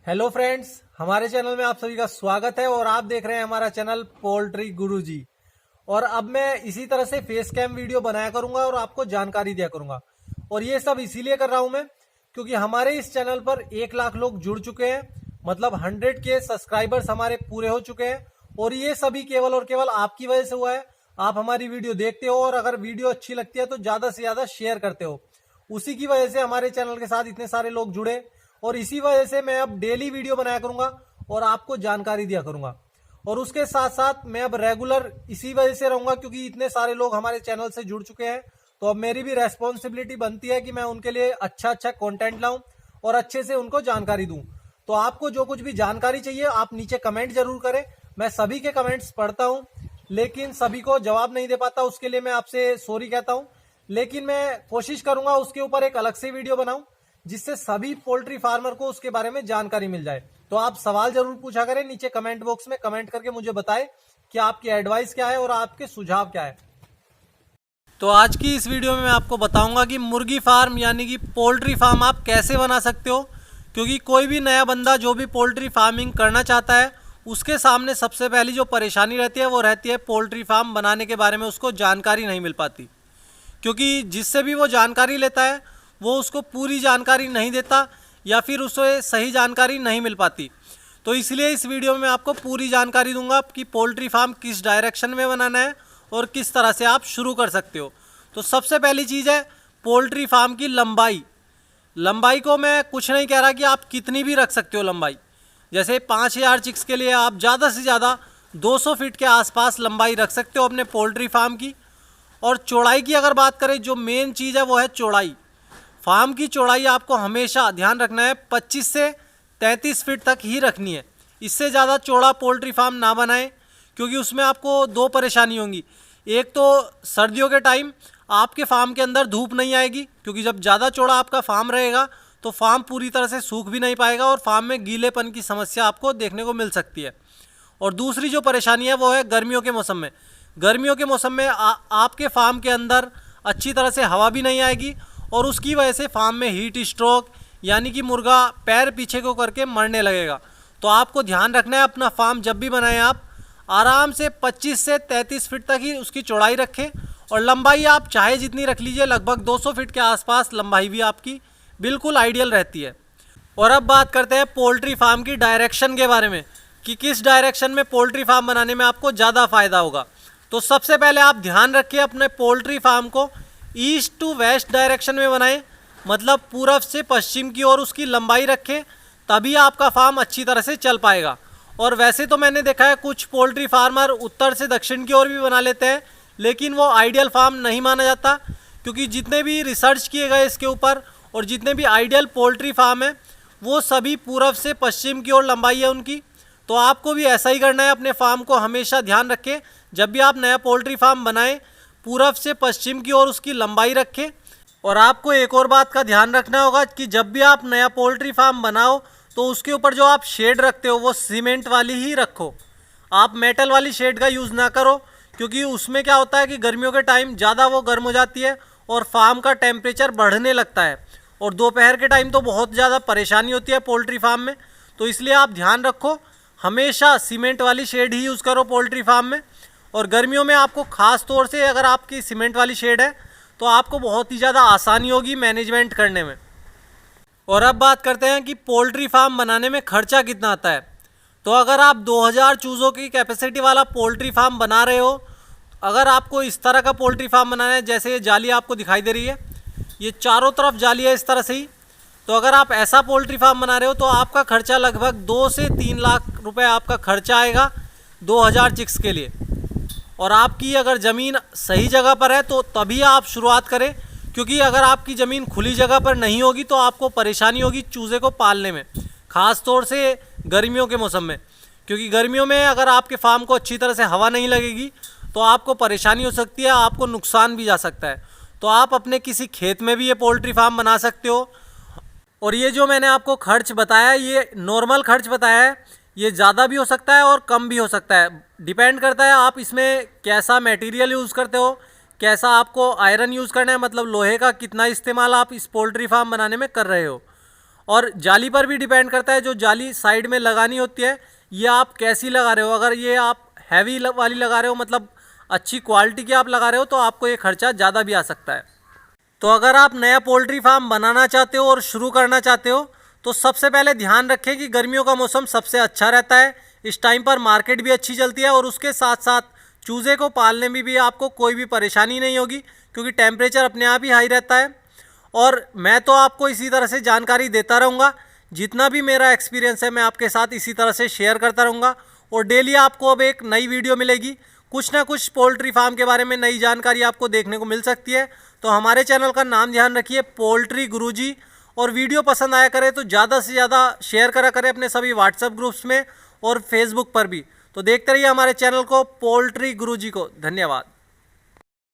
Hello friends, हमारे channel में आप सभी का स्वागत है और आप देख रहे हैं हमारा चैनल पोल्ट्री गुरुजी। और अब मैं इसी तरह से फेस कैम वीडियो बनाया करूंगा और आपको जानकारी दिया करूंगा। और ये सब इसीलिए कर रहा हूं मैं क्योंकि हमारे इस चैनल पर 1 लाख लोग जुड़ चुके हैं, मतलब 100 के सब्सक्राइबर्स हमारे पूरे हो चुके हैं। और ये सभी केवल और केवल आपकी वजह से हुआ है। आप हमारी वीडियो देखते हो और अगर वीडियो अच्छी लगती है तो ज्यादा से ज्यादा शेयर करते हो। उसी की वजह से हमारे चैनल के साथ इतने सारे लोग जुड़े और इसी वजह से मैं अब डेली वीडियो बनाया करूंगा और आपको जानकारी दिया करूंगा। और उसके साथ साथ मैं अब रेगुलर इसी वजह से रहूंगा क्योंकि इतने सारे लोग हमारे चैनल से जुड़ चुके हैं। तो अब मेरी भी रेस्पॉन्सिबिलिटी बनती है कि मैं उनके लिए अच्छा अच्छा कंटेंट लाऊं और अच्छे से उनको जानकारी दूं। तो आपको जो कुछ भी जानकारी चाहिए आप नीचे कमेंट जरूर करें। मैं सभी के कमेंट्स पढ़ता हूं, लेकिन सभी को जवाब नहीं दे पाता, उसके लिए मैं आपसे सॉरी कहता हूं। लेकिन मैं कोशिश करूंगा उसके ऊपर एक अलग से वीडियो बनाऊं जिससे सभी पोल्ट्री फार्मर को उसके बारे में जानकारी मिल जाए। तो आप सवाल जरूर पूछा करें, नीचे कमेंट बॉक्स में कमेंट करके मुझे बताएं कि आपकी एडवाइस क्या है और आपके सुझाव क्या है। तो आज की इस वीडियो में मैं आपको बताऊंगा कि मुर्गी फार्म यानी कि पोल्ट्री फार्म आप कैसे बना सकते हो। क्योंकि कोई भी नया बंदा जो भी पोल्ट्री फार्मिंग करना चाहता है उसके सामने सबसे पहली जो परेशानी रहती है वो रहती है पोल्ट्री फार्म बनाने के बारे में उसको जानकारी नहीं मिल पाती। क्योंकि जिससे भी वो जानकारी लेता है वो उसको पूरी जानकारी नहीं देता या फिर उसे सही जानकारी नहीं मिल पाती। तो इसलिए इस वीडियो में मैं आपको पूरी जानकारी दूंगा कि पोल्ट्री फार्म किस डायरेक्शन में बनाना है और किस तरह से आप शुरू कर सकते हो। तो सबसे पहली चीज़ है पोल्ट्री फार्म की लंबाई। लंबाई को मैं कुछ नहीं कह रहा कि आप कितनी भी रख सकते हो लंबाई। जैसे 5000 चिक्स के लिए आप ज़्यादा से ज़्यादा 200 फीट के आसपास लंबाई रख सकते हो अपने पोल्ट्री फार्म की। और चौड़ाई की अगर बात करें, जो मेन चीज़ है वो है चौड़ाई। फार्म की चौड़ाई आपको हमेशा ध्यान रखना है 25 से 33 फीट तक ही रखनी है। इससे ज़्यादा चौड़ा पोल्ट्री फार्म ना बनाएं क्योंकि उसमें आपको दो परेशानी होंगी। एक तो सर्दियों के टाइम आपके फार्म के अंदर धूप नहीं आएगी क्योंकि जब ज़्यादा चौड़ा आपका फार्म रहेगा तो फार्म पूरी तरह से सूख भी नहीं पाएगा और फार्म में गीलेपन की समस्या आपको देखने को मिल सकती है। और दूसरी जो परेशानी है वो है गर्मियों के मौसम में। गर्मियों के मौसम में आपके फार्म के अंदर अच्छी तरह से हवा भी नहीं आएगी और उसकी वजह से फार्म में हीट स्ट्रोक यानी कि मुर्गा पैर पीछे को करके मरने लगेगा। तो आपको ध्यान रखना है अपना फार्म जब भी बनाएं आप आराम से 25 से 33 फीट तक ही उसकी चौड़ाई रखें और लंबाई आप चाहे जितनी रख लीजिए, लगभग 200 फीट के आसपास लंबाई भी आपकी बिल्कुल आइडियल रहती है। और अब बात करते हैं पोल्ट्री फार्म की डायरेक्शन के बारे में कि किस डायरेक्शन में पोल्ट्री फार्म बनाने में आपको ज़्यादा फ़ायदा होगा। तो सबसे पहले आप ध्यान रखिए अपने पोल्ट्री फार्म को ईस्ट टू वेस्ट डायरेक्शन में बनाएं, मतलब पूरब से पश्चिम की ओर उसकी लंबाई रखें, तभी आपका फार्म अच्छी तरह से चल पाएगा। और वैसे तो मैंने देखा है कुछ पोल्ट्री फार्मर उत्तर से दक्षिण की ओर भी बना लेते हैं, लेकिन वो आइडियल फार्म नहीं माना जाता क्योंकि जितने भी रिसर्च किए गए इसके ऊपर और जितने भी आइडियल पोल्ट्री फार्म हैं वो सभी पूरब से पश्चिम की ओर लंबाई है उनकी। तो आपको भी ऐसा ही करना है, अपने फार्म को हमेशा ध्यान रखें जब भी आप नया पोल्ट्री फार्म बनाएं पूरब से पश्चिम की ओर उसकी लंबाई रखें। और आपको एक और बात का ध्यान रखना होगा कि जब भी आप नया पोल्ट्री फार्म बनाओ तो उसके ऊपर जो आप शेड रखते हो वो सीमेंट वाली ही रखो। आप मेटल वाली शेड का यूज़ ना करो क्योंकि उसमें क्या होता है कि गर्मियों के टाइम ज़्यादा वो गर्म हो जाती है और फार्म का टेम्परेचर बढ़ने लगता है और दोपहर के टाइम तो बहुत ज़्यादा परेशानी होती है पोल्ट्री फार्म में। तो इसलिए आप ध्यान रखो हमेशा सीमेंट वाली शेड ही यूज़ करो पोल्ट्री फार्म में। और गर्मियों में आपको ख़ास तौर से अगर आपकी सीमेंट वाली शेड है तो आपको बहुत ही ज़्यादा आसानी होगी मैनेजमेंट करने में। और अब बात करते हैं कि पोल्ट्री फार्म बनाने में खर्चा कितना आता है। तो अगर आप 2000 चूज़ों की कैपेसिटी वाला पोल्ट्री फार्म बना रहे हो, अगर आपको इस तरह का पोल्ट्री फार्म बनाना है, जैसे ये जाली आपको दिखाई दे रही है, ये चारों तरफ जाली है इस तरह से ही, तो अगर आप ऐसा पोल्ट्री फार्म बना रहे हो तो आपका खर्चा लगभग 2 से 3 लाख रुपए आपका खर्चा आएगा 2000 चिक्स के लिए। और आपकी अगर ज़मीन सही जगह पर है तो तभी आप शुरुआत करें क्योंकि अगर आपकी ज़मीन खुली जगह पर नहीं होगी तो आपको परेशानी होगी चूज़े को पालने में, ख़ास तौर से गर्मियों के मौसम में। क्योंकि गर्मियों में अगर आपके फार्म को अच्छी तरह से हवा नहीं लगेगी तो आपको परेशानी हो सकती है, आपको नुकसान भी जा सकता है। तो आप अपने किसी खेत में भी ये पोल्ट्री फार्म बना सकते हो। और ये जो मैंने आपको खर्च बताया ये नॉर्मल खर्च बताया है, ये ज़्यादा भी हो सकता है और कम भी हो सकता है, डिपेंड करता है आप इसमें कैसा मटेरियल यूज़ करते हो, कैसा आपको आयरन यूज़ करना है, मतलब लोहे का कितना इस्तेमाल आप इस पोल्ट्री फार्म बनाने में कर रहे हो। और जाली पर भी डिपेंड करता है, जो जाली साइड में लगानी होती है ये आप कैसी लगा रहे हो। अगर ये आप हैवी वाली लगा रहे हो, मतलब अच्छी क्वालिटी की आप लगा रहे हो, तो आपको ये खर्चा ज़्यादा भी आ सकता है। तो अगर आप नया पोल्ट्री फार्म बनाना चाहते हो और शुरू करना चाहते हो तो सबसे पहले ध्यान रखें कि गर्मियों का मौसम सबसे अच्छा रहता है। इस टाइम पर मार्केट भी अच्छी चलती है और उसके साथ साथ चूज़े को पालने में भी आपको कोई भी परेशानी नहीं होगी, क्योंकि टेम्परेचर अपने आप ही हाई रहता है। और मैं तो आपको इसी तरह से जानकारी देता रहूँगा, जितना भी मेरा एक्सपीरियंस है मैं आपके साथ इसी तरह से शेयर करता रहूँगा। और डेली आपको अब एक नई वीडियो मिलेगी, कुछ ना कुछ पोल्ट्री फार्म के बारे में नई जानकारी आपको देखने को मिल सकती है। तो हमारे चैनल का नाम ध्यान रखिए, पोल्ट्री गुरुजी। और वीडियो पसंद आया करे तो ज़्यादा से ज़्यादा शेयर करा करें अपने सभी व्हाट्सएप ग्रुप्स में और फेसबुक पर भी। तो देखते रहिए हमारे चैनल को, पोल्ट्री गुरुजी को। धन्यवाद।